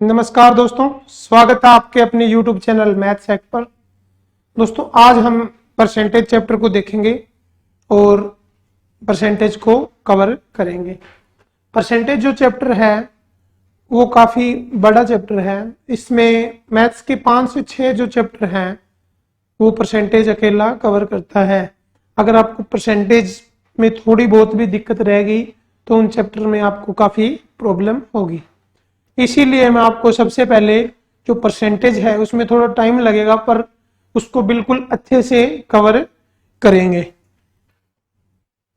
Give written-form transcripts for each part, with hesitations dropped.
नमस्कार दोस्तों, स्वागत है आपके अपने YouTube चैनल मैथ्स हैक पर। दोस्तों आज हम परसेंटेज चैप्टर को देखेंगे और परसेंटेज को कवर करेंगे। परसेंटेज जो चैप्टर है वो काफ़ी बड़ा चैप्टर है। इसमें मैथ्स के 5 से 6 जो चैप्टर हैं वो परसेंटेज अकेला कवर करता है। अगर आपको परसेंटेज में थोड़ी बहुत भी दिक्कत रहेगी तो उन चैप्टर में आपको काफ़ी प्रॉब्लम होगी। इसीलिए मैं आपको सबसे पहले जो परसेंटेज है उसमें थोड़ा टाइम लगेगा, पर उसको बिल्कुल अच्छे से कवर करेंगे।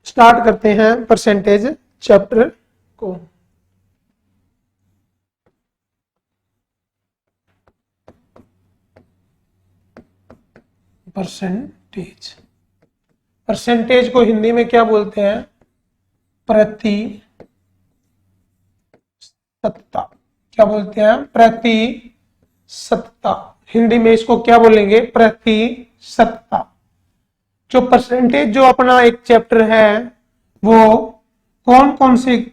स्टार्ट करते हैं परसेंटेज चैप्टर को। परसेंटेज परसेंटेज को हिंदी में क्या बोलते हैं? प्रतिशतता। क्या बोलते हैं? प्रतिशतता। हिंदी में इसको क्या बोलेंगे? प्रतिशतता। जो परसेंटेज जो अपना एक चैप्टर है वो कौन कौन से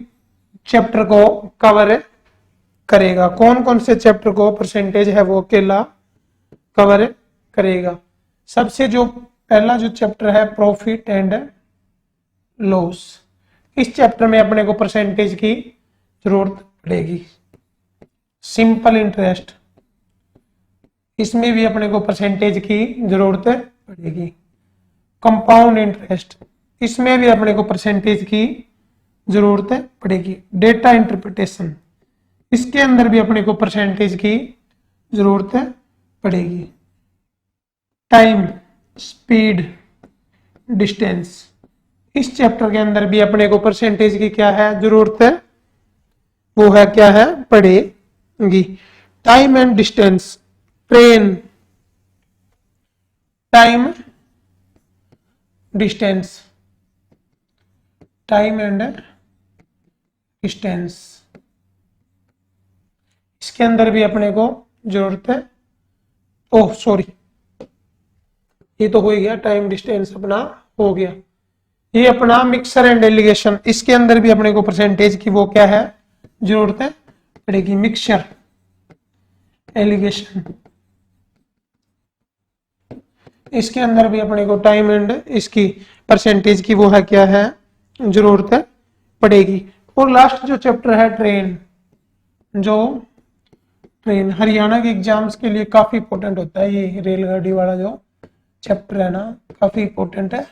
चैप्टर को कवर करेगा? कौन कौन से चैप्टर को परसेंटेज है वो अकेला कवर करेगा? सबसे जो पहला जो चैप्टर है प्रॉफिट एंड लॉस, इस चैप्टर में अपने को परसेंटेज की जरूरत पड़ेगी। सिंपल इंटरेस्ट, इसमें भी अपने को परसेंटेज की जरूरत पड़ेगी। कंपाउंड इंटरेस्ट, इसमें भी अपने को परसेंटेज की जरूरत पड़ेगी। डेटा इंटरप्रिटेशन, इसके अंदर भी अपने को परसेंटेज की जरूरत पड़ेगी। टाइम, स्पीड, डिस्टेंस, इस चैप्टर के अंदर भी अपने को परसेंटेज की क्या है? जरूरत है, वो है क्या है? पड़ेगी। Time and distance, train, time, distance, time and distance, इसके अंदर भी अपने को जरूरत है। ओह सॉरी, ये तो हो गया, टाइम डिस्टेंस अपना हो गया। ये अपना मिक्सर एंड एलिगेशन, इसके अंदर भी अपने को परसेंटेज की वो क्या है? जरूरत है पड़ेगी। मिक्सचर, एलिगेशन, इसके अंदर भी अपने को टाइम एंड इसकी परसेंटेज की वो है क्या है? जरूरत है पड़ेगी। और लास्ट जो चैप्टर है ट्रेन, जो ट्रेन हरियाणा के एग्जाम्स के लिए काफी इंपॉर्टेंट होता है। ये रेलगाड़ी वाला जो चैप्टर है ना, काफी इंपॉर्टेंट है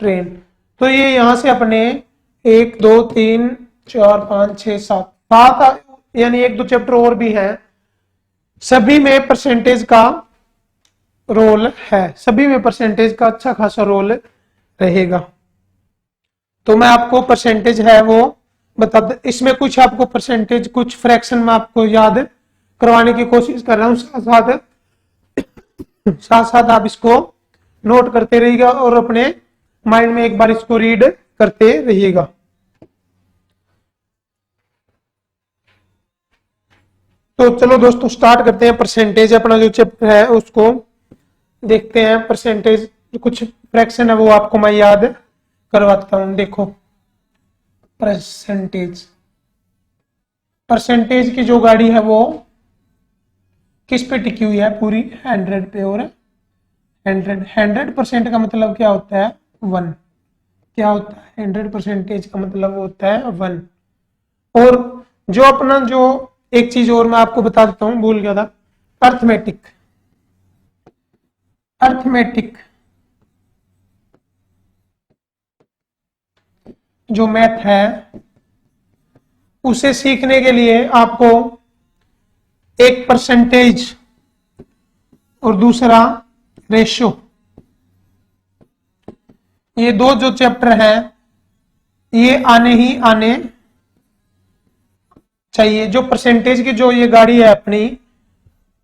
ट्रेन। तो ये यहां से अपने 1 2 3 4 5 6 7 यानी 1 2 चैप्टर और भी हैं। सभी में परसेंटेज का रोल है, सभी में परसेंटेज का अच्छा खासा रोल रहेगा। तो मैं आपको परसेंटेज है वो बता, इसमें कुछ आपको परसेंटेज कुछ फ्रैक्शन में आपको याद करवाने की कोशिश कर रहा हूं। साथ साथ आप इसको नोट करते रहिएगा और अपने माइंड में एक बार इसको रीड करते रहिएगा। तो चलो दोस्तों स्टार्ट करते हैं। परसेंटेज अपना जो चैप्टर है उसको देखते हैं। परसेंटेज कुछ फ्रैक्शन है वो आपको मैं याद करवाता हूं। देखो परसेंटेज, परसेंटेज की जो गाड़ी है वो किस पे टिकी हुई है? पूरी 100 पे। और 100% का मतलब क्या होता है? 1। क्या होता है? 100% का मतलब होता है 1। और जो अपना जो एक चीज और मैं आपको बता देता हूं, भूल गया था, अर्थमेटिक। अर्थमेटिक जो मैथ है उसे सीखने के लिए आपको एक परसेंटेज और दूसरा रेशियो, ये दो जो चैप्टर हैं ये आने ही आने चाहिए। जो परसेंटेज की जो ये गाड़ी है अपनी,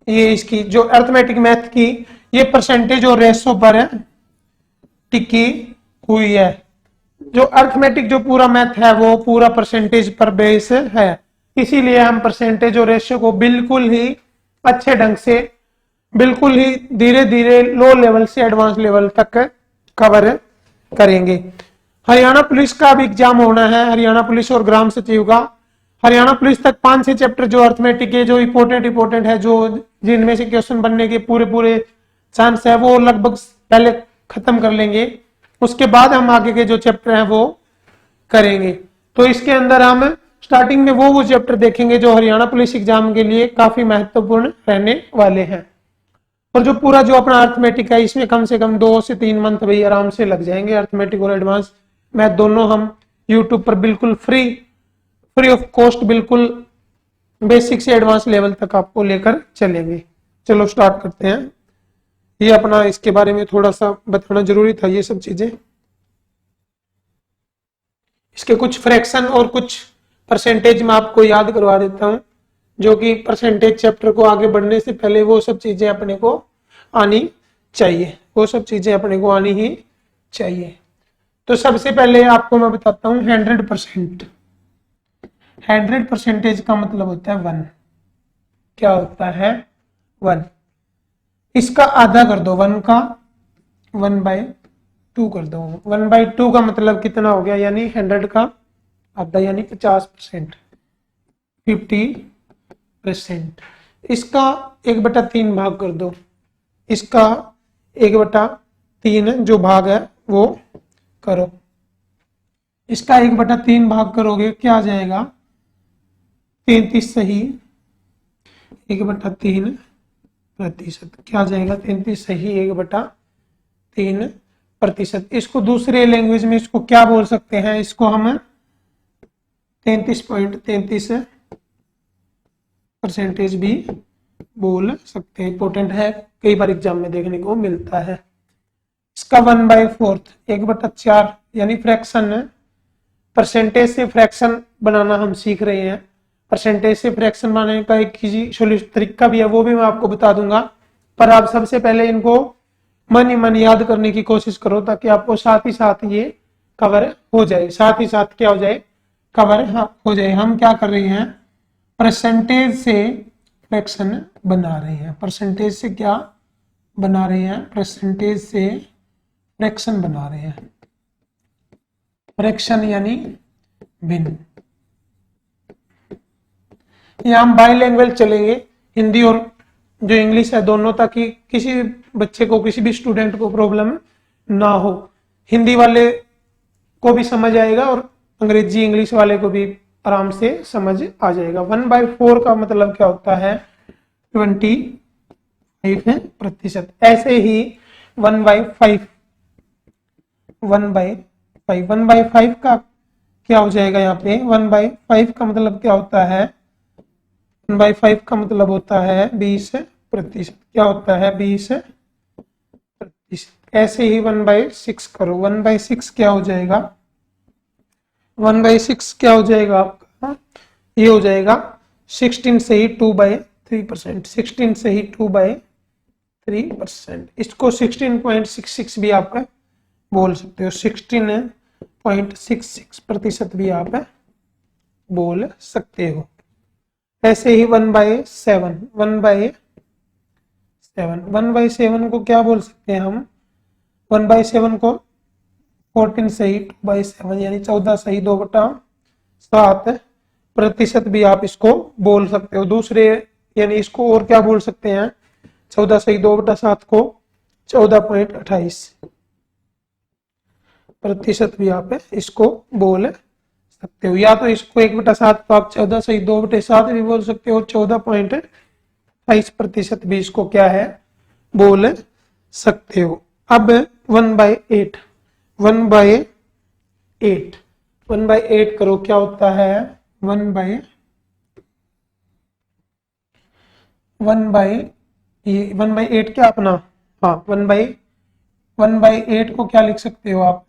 ये इसकी जो अर्थमेटिक मैथ की, ये परसेंटेज और रेशियो पर टिकी हुई है। जो अर्थमेटिक जो पूरा मैथ है वो पूरा परसेंटेज पर बेस है। इसीलिए हम परसेंटेज और रेशियो को बिल्कुल ही अच्छे ढंग से, बिल्कुल ही धीरे धीरे लो लेवल से एडवांस लेवल तक कवर करेंगे। हरियाणा पुलिस का भी एग्जाम होना है, हरियाणा पुलिस और ग्राम सचिव का। हरियाणा पुलिस तक 5-6 चैप्टर जो अर्थमेटिक के जो इंपॉर्टेंट है, जो जिनमें से क्वेश्चन बनने के पूरे चांस है, वो लगभग पहले खत्म कर लेंगे। उसके बाद हम आगे के जो चैप्टर हैं वो करेंगे। तो इसके अंदर हम स्टार्टिंग में वो चैप्टर देखेंगे जो हरियाणा पुलिस एग्जाम के लिए काफी महत्वपूर्ण रहने वाले हैं। और जो अपना अर्थमेटिक है, इसमें कम से कम 2 से 3 मंथ भाई आराम से लग जाएंगे। अर्थमेटिक और एडवांस मैथ दोनों हम यूट्यूब पर बिल्कुल फ्री ऑफ कॉस्ट, बिल्कुल बेसिक से एडवांस लेवल तक आपको लेकर चलेंगे। चलो स्टार्ट करते हैं। ये अपना इसके बारे में थोड़ा सा बताना जरूरी था, ये सब चीजें। इसके कुछ फ्रैक्शन और कुछ परसेंटेज मैं आपको याद करवा देता हूं, जो कि परसेंटेज चैप्टर को आगे बढ़ने से पहले वो सब चीजें अपने को आनी चाहिए, वो सब चीजें अपने को आनी ही चाहिए। तो सबसे पहले आपको मैं बताता हूं 100%। 100% का मतलब होता है 1। क्या होता है? 1। इसका आधा कर दो, 1 का 1/2 कर दो। 1/2 का मतलब कितना हो गया? यानी 100 का आधा, यानी 50%, 50%। इसका 1/3 भाग कर दो। इसका 1/3 जो भाग है वो करो। इसका 1/3 भाग करोगे, क्या आ जाएगा? 33 सही 1/3%। क्या आ जाएगा? 33 सही 1/3%। इसको दूसरे लैंग्वेज में इसको क्या बोल सकते हैं? इसको हम 33.33% भी बोल सकते हैं। इंपॉर्टेंट है, कई बार एग्जाम में देखने को मिलता है। इसका 1/4 1/4 यानी फ्रैक्शन है। परसेंटेज से फ्रैक्शन बनाना हम सीख रहे हैं। परसेंटेज से फ्रैक्शन बनाने का एक इजी तरीका भी है, वो भी मैं आपको बता दूंगा। पर आप सबसे पहले इनको मन ही मन याद करने की कोशिश करो, ताकि आपको साथ ही साथ ये कवर हो जाए। साथ ही साथ क्या हो जाए? कवर हो जाए। हम क्या कर रहे हैं? परसेंटेज से फ्रैक्शन बना रहे हैं। परसेंटेज से क्या बना रहे हैं? परसेंटेज से फ्रैक्शन बना रहे हैं। फ्रैक्शन यानी भिन्न। यहाँ हम बाइलैंग्वेज चलेंगे, हिंदी और जो इंग्लिश है दोनों, ताकि किसी बच्चे को, किसी भी स्टूडेंट को प्रॉब्लम ना हो। हिंदी वाले को भी समझ आएगा और अंग्रेजी इंग्लिश वाले को भी आराम से समझ आ जाएगा। 1/4 का मतलब क्या होता है? 25%। ऐसे ही 1/5 1/5 का क्या हो जाएगा? यहाँ पे 1/5 का मतलब क्या होता है? 1/5 का मतलब होता है 20%। क्या होता है? 20%। ऐसे ही 1/6 करो। 1/6 क्या हो जाएगा? 1/6 क्या हो जाएगा आपका? ये हो जाएगा 16 से ही 2/3%। 16 से ही 2/3%। इसको 16.66 भी आप बोल सकते हो। 16.66% भी आप बोल सकते हो। ऐसे ही 1/7 1/7 को क्या बोल सकते हैं हम? 1/7 को 14 सही 2/7 यानी 14 सही 2/7% भी आप इसको बोल सकते हो। दूसरे यानी इसको और क्या बोल सकते हैं? 14 सही 2/7 को 14.28% भी आप इसको बोल सकते हो। या तो इसको 1/7 को आप 14 सही 2/7 भी बोल सकते हो। 14.28% भी इसको क्या है? बोल सकते हो। अब 1/8 1/8 करो। क्या होता है? 1/8 क्या अपना? हाँ, 1/8 को क्या लिख सकते हो आप?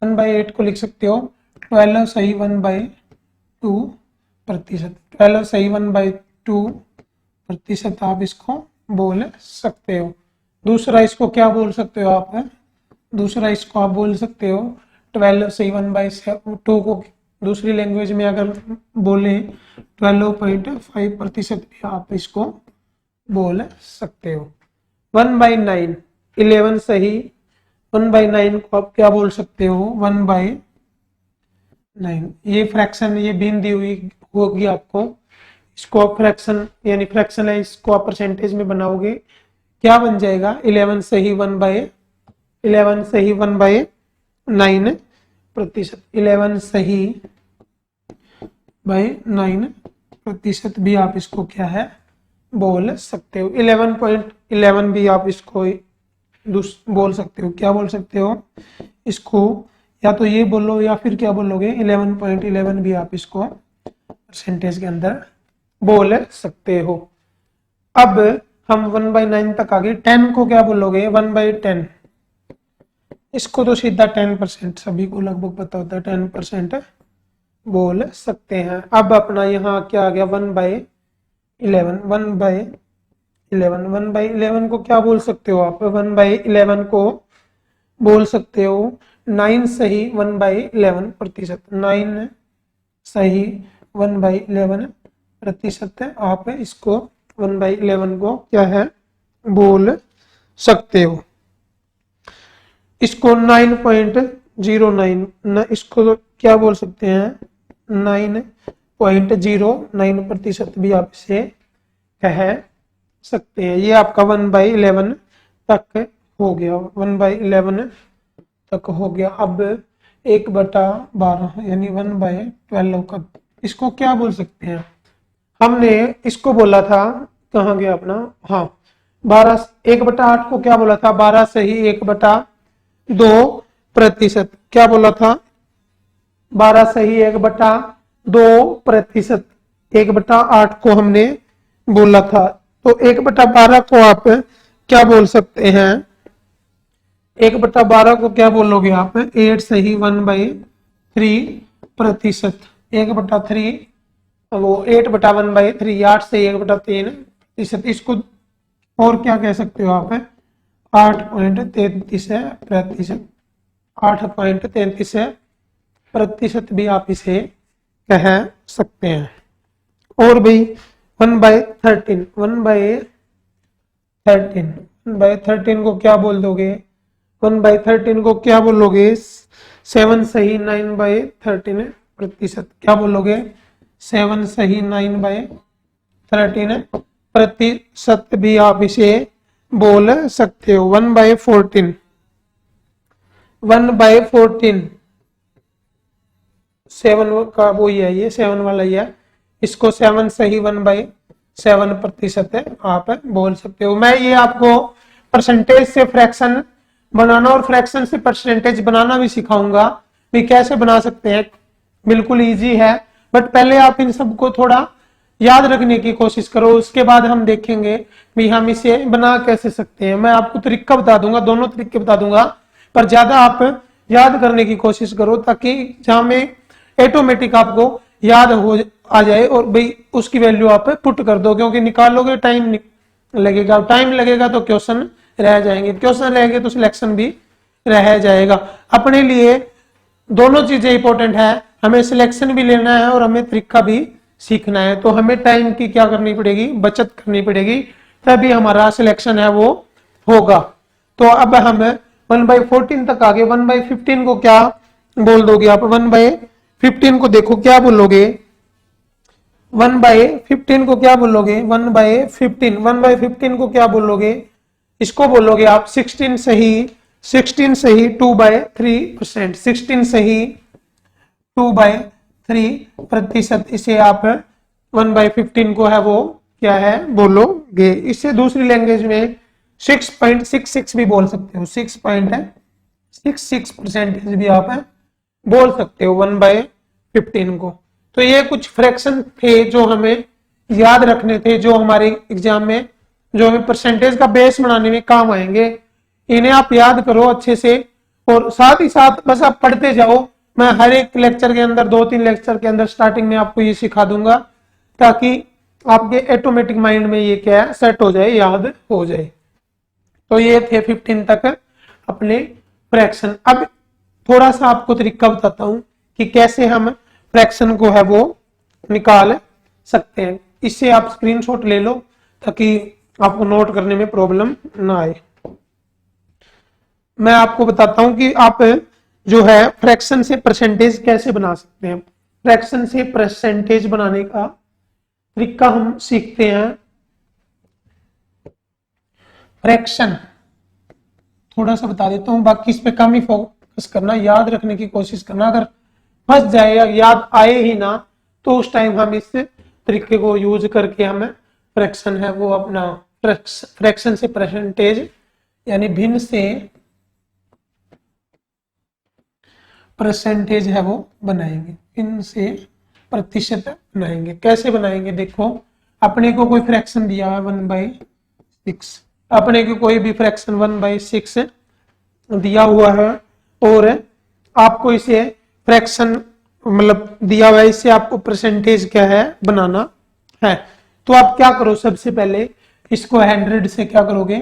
1/8 को लिख सकते हो 12 सही 1/2%। 12 सही 1/2% आप इसको बोल सकते हो। दूसरा इसको क्या बोल सकते हो आप? दूसरा इसको आप बोल सकते हो 12 सही 1/2 को दूसरी लैंग्वेज में अगर बोले 12.5% भी आप इसको बोल सकते हो। 1/9 11 सही 1/9 को आप क्या बोल सकते हो? 1/9। ये फ्रैक्शन, ये भिन्न दी हुई होगी आपको। इसको फ्रैक्शन यानी फ्रैक्शन है, इसको आप परसेंटेज में बनाओगे, क्या बन जाएगा 11 से ही 1/9 प्रतिशत, 11 सही बाय 9 प्रतिशत भी आप इसको क्या है बोल सकते हो। 11.11 भी आप इसको बोल सकते हो। क्या बोल सकते हो इसको, या तो ये बोलो या फिर क्या बोलोगे 11.11 भी आप इसको परसेंटेज के अंदर बोल सकते हो। अब हम 1/9 तक आ गए। 10 को क्या बोलोगे 1/10, इसको तो सीधा 10%, सभी को लगभग पता होता है 10% बोल सकते हैं। अब अपना यहाँ क्या आ गया 1/11, 1/11 को क्या बोल सकते हो आप, 1/11 को बोल सकते हो 9 सही 1/11 प्रतिशत, 9 सही 1/11 प्रतिशत है। आप इसको 1/11 को क्या है बोल सकते हो। इसको 9.09, इसको क्या बोल सकते हैं 9.09 प्रतिशत भी आप इसे कह सकते हैं। ये आपका 1/11 तक हो गया, 1/11 तक हो गया। अब 1/12 यानी 1/12 का इसको क्या बोल सकते हैं, हमने इसको बोला था, कहाँ गया अपना, हाँ 12, 1/8 को क्या बोला था 12 से ही 1/2 प्रतिशत, क्या बोला था 12 से ही 1/2 प्रतिशत, 1/8 को हमने बोला था। तो 1/12 को आप क्या बोल सकते हैं, 1/12 को क्या बोलोगे आप 8 से ही 1/3 प्रतिशत, 1/3 वो 8/1/3, 8 से 1/3 प्रतिशत। इसको और क्या कह सकते हो आप 8.33 प्रतिशत, 8.33 प्रतिशत भी आप इसे कह सकते हैं। और भी 1/13, 1/13 को क्या बोल दोगे, 1/13 को क्या बोलोगे 7 सही 9/13 प्रतिशत, क्या बोलोगे 7 सही 9/13 प्रतिशत भी आप इसे बोल सकते हो। 1/14, 1/14 7 का वो ही है, ये 7 वाला ही है, इसको 7 सही 1/7 प्रतिशत आप बोल सकते हो। मैं ये आपको परसेंटेज से फ्रैक्शन बनाना और फ्रैक्शन से परसेंटेज बनाना भी सिखाऊंगा भी कैसे बना सकते हैं, बिल्कुल इजी है। बट पहले आप इन सबको थोड़ा याद रखने की कोशिश करो, उसके बाद हम देखेंगे भी हम इसे बना कैसे सकते हैं। मैं आपको तरीका बता दूंगा, दोनों तरीके बता दूंगा, पर ज्यादा आप याद करने की कोशिश करो ताकि जहां में ऑटोमेटिक आपको याद हो आ जाए और भाई उसकी वैल्यू आप पुट कर दो, क्योंकि निकालोगे टाइम लगेगा तो क्वेश्चन रह जाएंगे, क्वेश्चन रहेंगे तो सिलेक्शन भी रह जाएगा। अपने लिए दोनों चीजें इंपॉर्टेंट है, हमें सिलेक्शन भी लेना है और हमें तरीका भी सीखना है। तो हमें टाइम की क्या करनी पड़ेगी, बचत करनी पड़ेगी, तभी हमारा सिलेक्शन है वो होगा। तो अब हम 1/14 तक आगे, 1/15 को क्या बोल दोगे आप, 1/15 को देखो क्या बोलोगे, 1/15 को क्या बोलोगे 1/15 को क्या बोलोगे, इसको बोलोगे आप 16 सही 2/3%, 16 सही 2/3 प्रतिशत, इसे आप 1/15 को है वो क्या है बोलोगे। इसे दूसरी लैंग्वेज में 6.66 भी बोल सकते हो, 6.66% भी आप बोल सकते हो 1/15 को। तो ये कुछ फ्रैक्शन थे जो हमें याद रखने थे, जो हमारे एग्जाम में जो हमें परसेंटेज का बेस बनाने में काम आएंगे। इन्हें आप याद करो अच्छे से और साथ ही साथ बस आप पढ़ते जाओ। मैं हर एक लेक्चर के अंदर 2-3 लेक्चर के अंदर स्टार्टिंग में आपको ये सिखा दूंगा ताकि आपके ऑटोमेटिक माइंड में ये क्या है सेट हो जाए, याद हो जाए। तो ये थे 15 तक अपने फ्रैक्शन। अब थोड़ा सा आपको तरीका बताता हूं कि कैसे हम फ्रैक्शन को है वो निकाल सकते हैं। इससे आप स्क्रीनशॉट ले लो ताकि आपको नोट करने में प्रॉब्लम ना आए। मैं आपको बताता हूं कि आप जो है फ्रैक्शन से परसेंटेज कैसे बना सकते हैं। फ्रैक्शन से परसेंटेज बनाने का तरीका हम सीखते हैं। फ्रैक्शन थोड़ा सा बता देता हूं, बाकी इस पे कम ही फोकस करना, याद रखने की कोशिश करना। अगर फंस जाए या याद आए ही ना तो उस टाइम हम इस तरीके को यूज करके हमें फ्रैक्शन है वो अपना फ्रैक्शन से परसेंटेज यानी भिन्न से परसेंटेज है वो बनाएंगे, भिन्न से प्रतिशत बनाएंगे। कैसे बनाएंगे देखो, अपने को कोई फ्रैक्शन दिया है 1/6, अपने को कोई भी फ्रैक्शन 1/6 दिया हुआ है और आपको इसे फ्रैक्शन मतलब दिया हुआ है, इससे आपको परसेंटेज क्या है बनाना है। तो आप क्या करो, सबसे पहले इसको 100 से क्या करोगे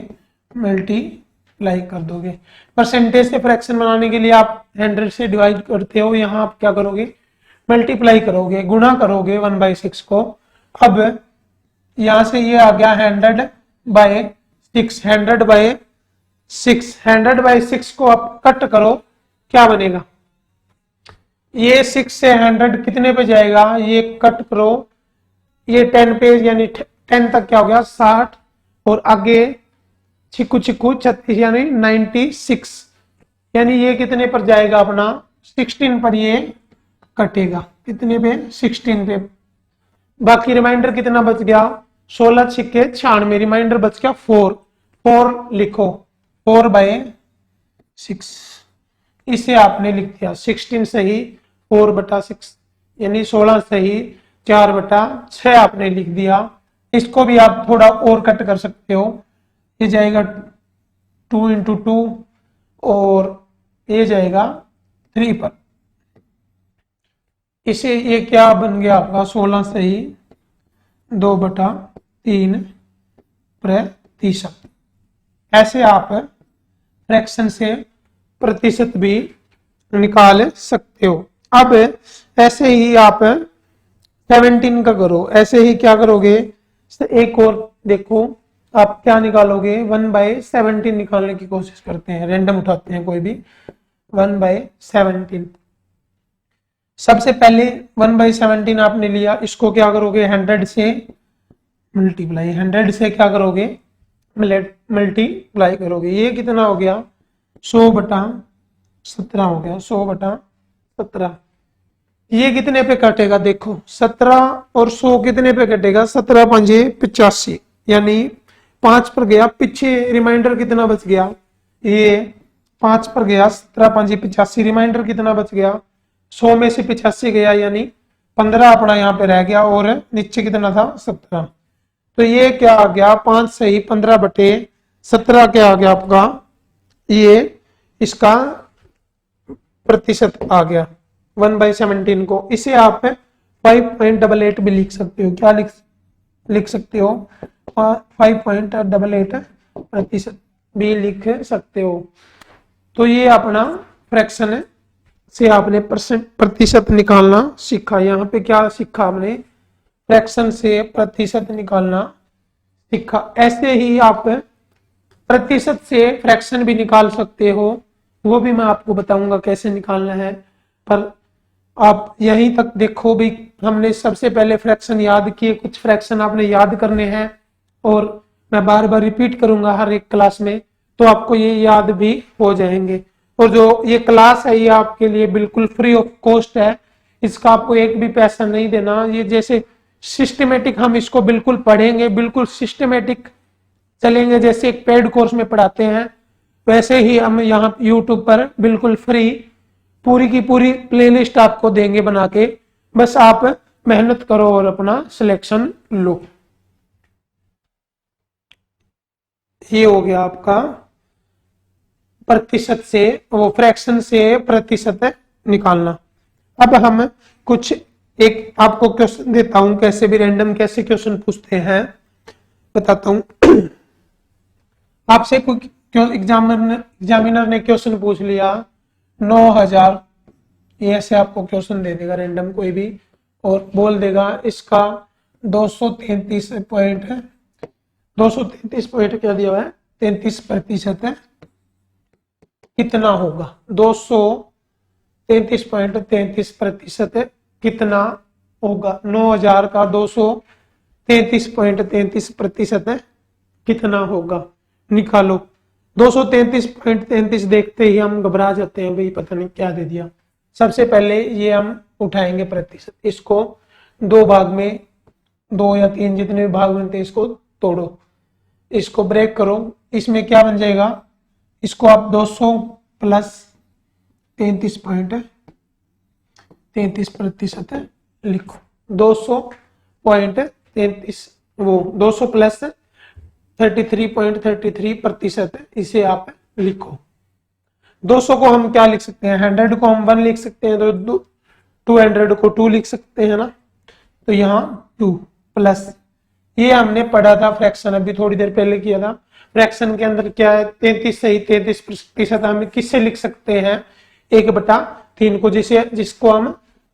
मल्टीप्लाई कर दोगे। परसेंटेज से फ्रैक्शन बनाने के लिए आप 100 से डिवाइड करते हो, यहाँ आप क्या करोगे मल्टीप्लाई करोगे, गुणा करोगे 1/6 को। अब यहां से ये आ गया 100/6, 100/6 को आप कट करो, क्या बनेगा, ये 6 से 100 कितने पे जाएगा, ये कट करो, ये 10 पे यानी 10 तक क्या हो गया 60, और आगे चिकू 36 यानी 96, यानी ये कितने पर जाएगा अपना 16 पर ये कटेगा, कितने पे 16 पे। बाकी रिमाइंडर कितना बच गया 16 छिक्के 96, रिमाइंडर बच गया 4 लिखो 4/6, इसे आपने लिख दिया 16 सही 4/6 यानी 16 सही 4/6 आपने लिख दिया। इसको भी आप थोड़ा और कट कर सकते हो, ये जाएगा 2 × 2 और ये जाएगा 3 पर, इसे ये क्या बन गया आपका 16 सही 2/3%। ऐसे आप फ्रैक्शन से प्रतिशत भी निकाल सकते हो। अब ऐसे ही आप 17 का करो, ऐसे ही क्या करोगे, एक और देखो आप क्या निकालोगे 1/17 निकालने की कोशिश करते हैं, रैंडम उठाते हैं कोई भी 1/17। सबसे पहले 1/17 आपने लिया, इसको क्या करोगे 100 से मल्टीप्लाई, 100 से क्या करोगे मल्टीप्लाई करोगे, ये कितना हो गया 100/17 हो गया 100/17। ये कितने पे कटेगा देखो 17 और 100 कितने पे कटेगा 17 × 5 = 85 यानी 5 पर गया, पीछे रिमाइंडर कितना बच गया, ये 5 पर गया 17 × 5 = 85, रिमाइंडर कितना बच गया 100 में से 85 गया यानी 15 अपना यहाँ पे रह गया और नीचे कितना था 17। तो ये क्या आ गया 5 सही 15/17 क्या आ गया आपका, ये इसका प्रतिशत आ गया 1/17 को। इसे आप 5.88 भी लिख सकते हो, क्या लिख सकते हो 5.88% भी लिख सकते हो। तो ये अपना फ्रैक्शन से आपने प्रतिशत निकालना सीखा। यहाँ पे क्या सीखा हमने, फ्रैक्शन से प्रतिशत निकालना सीखा। ऐसे ही आप प्रतिशत से फ्रैक्शन भी निकाल सकते हो, वो भी मैं आपको बताऊंगा कैसे निकालना है। पर आप यहीं तक देखो भी, हमने सबसे पहले फ्रैक्शन याद किए, कुछ फ्रैक्शन आपने याद करने हैं और मैं बार बार रिपीट करूंगा हर एक क्लास में, तो आपको ये याद भी हो जाएंगे। और जो ये क्लास है ये आपके लिए बिल्कुल फ्री ऑफ कॉस्ट है, इसका आपको एक भी पैसा नहीं देना। ये जैसे सिस्टमेटिक हम इसको बिल्कुल पढ़ेंगे, बिल्कुल सिस्टमेटिक चलेंगे, जैसे एक पेड कोर्स में पढ़ाते हैं वैसे ही हम यहाँ यूट्यूब पर बिल्कुल फ्री पूरी की पूरी प्लेलिस्ट आपको देंगे बना के, बस आप मेहनत करो और अपना सिलेक्शन लो। ये हो गया आपका प्रतिशत से वो फ्रैक्शन से प्रतिशत निकालना। अब हम कुछ एक आपको क्वेश्चन देता हूं, कैसे भी रैंडम कैसे क्वेश्चन पूछते हैं बताता हूं। आपसे कोई एग्जामिनर ने क्वेश्चन पूछ लिया 9000, ऐसे आपको क्वेश्चन दे देगा रैंडम कोई भी और बोल देगा इसका 233 पॉइंट है, 233 पॉइंट क्या दिया हुआ है 33% है, कितना होगा 233.33% कितना होगा। 9,000 का 233.33% है, कितना होगा निकालो। 233.33 देखते ही हम घबरा जाते हैं, भाई पता नहीं क्या दे दिया। सबसे पहले ये हम उठाएंगे प्रतिशत, इसको दो भाग में, 2 या 3 जितने भी भाग बनते हैं इसको तोड़ो, इसको ब्रेक करो। इसमें क्या बन जाएगा, इसको आप 200 प्लस 33.33% लिखो। 200.33 वो 200 प्लस 33.33% इसे आप लिखो। 200 को हम क्या लिख सकते हैं, 100 को हम 1 लिख सकते हैं, तो 200 को 2 लिख सकते हैं ना। तो यहाँ 2 प्लस, ये हमने पढ़ा था फ्रैक्शन, अभी थोड़ी देर पहले किया था। फ्रैक्शन के अंदर क्या है, 33 सही 33% हम किससे लिख सकते हैं, 1/3 को, जिसको हम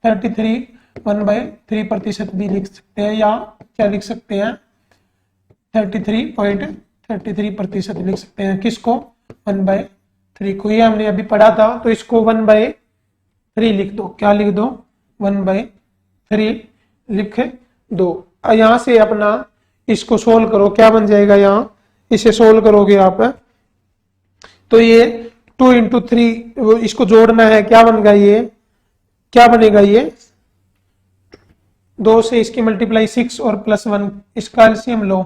33 1/3% भी लिख सकते हैं, या क्या लिख सकते हैं 33.33% लिख सकते हैं। किसको, 1/3 को, ये हमने अभी पढ़ा था। तो इसको 1/3 लिख दो। क्या लिख दो, 1/3 लिख दो। यहां से अपना इसको सोल्व करो, क्या बन जाएगा, यहाँ इसे सोल्व करोगे आप तो ये 2 × 3 इसको जोड़ना है, क्या बनेगा ये, क्या बनेगा ये 2 से इसकी मल्टीप्लाई 6 और प्लस 1, इसका एलसीएम लो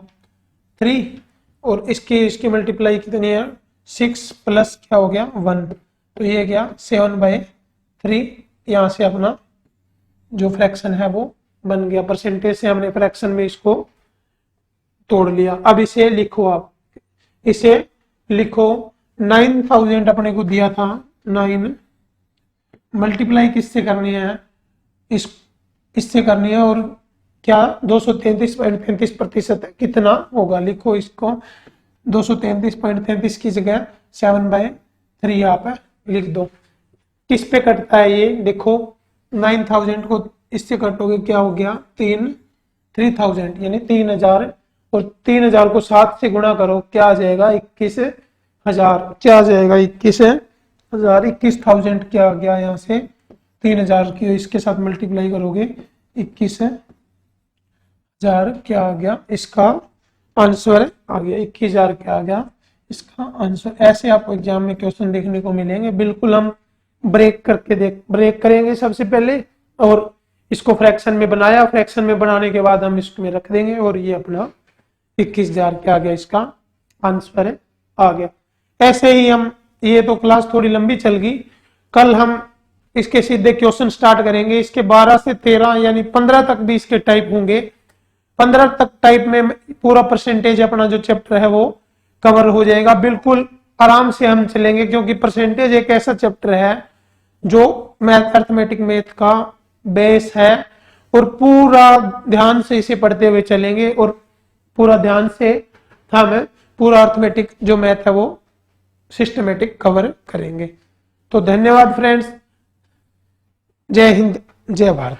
3 और इसकी मल्टीप्लाई कितनी है 6 प्लस क्या हो गया 1, तो ये क्या 7/3। यहां से अपना जो फ्रैक्शन है वो बन गया। परसेंटेज से हमने फ्रैक्शन में इसको तोड़ लिया। अब इसे लिखो, आप इसे लिखो 9000 अपने को दिया था, 9 मल्टीप्लाई किससे करनी है, इससे करनी है, और क्या 233.33% कितना होगा, लिखो इसको 233.33 की जगह 7/3 आप लिख दो। किस पे कटता है ये देखो, 9000 को इससे कटोगे क्या हो गया 3000 यानी 3000, और 3000 को 7 से गुणा करो, क्या आ जाएगा 21,000, क्या आ जाएगा 21,000, 21,000 क्या आ गया, यहाँ से 3000 की इसके साथ मल्टीप्लाई करोगे 21,000 क्या आ गया, इसका आंसर आ गया 21,000 क्या आ गया इसका आंसर। ऐसे आपको एग्जाम में क्वेश्चन देखने को मिलेंगे। बिल्कुल हम ब्रेक करेंगे सबसे पहले, और इसको फ्रैक्शन में बनाया, फ्रैक्शन में बनाने के बाद हम इसमें रख देंगे, और ये अपना 21,000 क्या आ गया, इसका आंसर आ गया। ऐसे ही हम, ये तो क्लास थोड़ी लंबी चल गई, कल हम इसके सीधे क्वेश्चन स्टार्ट करेंगे। इसके 12 से 13 यानी 15 तक भी इसके टाइप होंगे। 15 तक टाइप में पूरा परसेंटेज अपना जो चैप्टर है वो कवर हो जाएगा। बिल्कुल आराम से हम चलेंगे, क्योंकि परसेंटेज एक ऐसा चैप्टर है जो मैथ अर्थमेटिक मैथ का बेस है, और पूरा ध्यान से इसे पढ़ते हुए चलेंगे, और पूरा ध्यान से हम पूरा अर्थमेटिक जो मैथ है वो सिस्टमेटिक कवर करेंगे। तो धन्यवाद फ्रेंड्स, जय हिंद, जय भारत।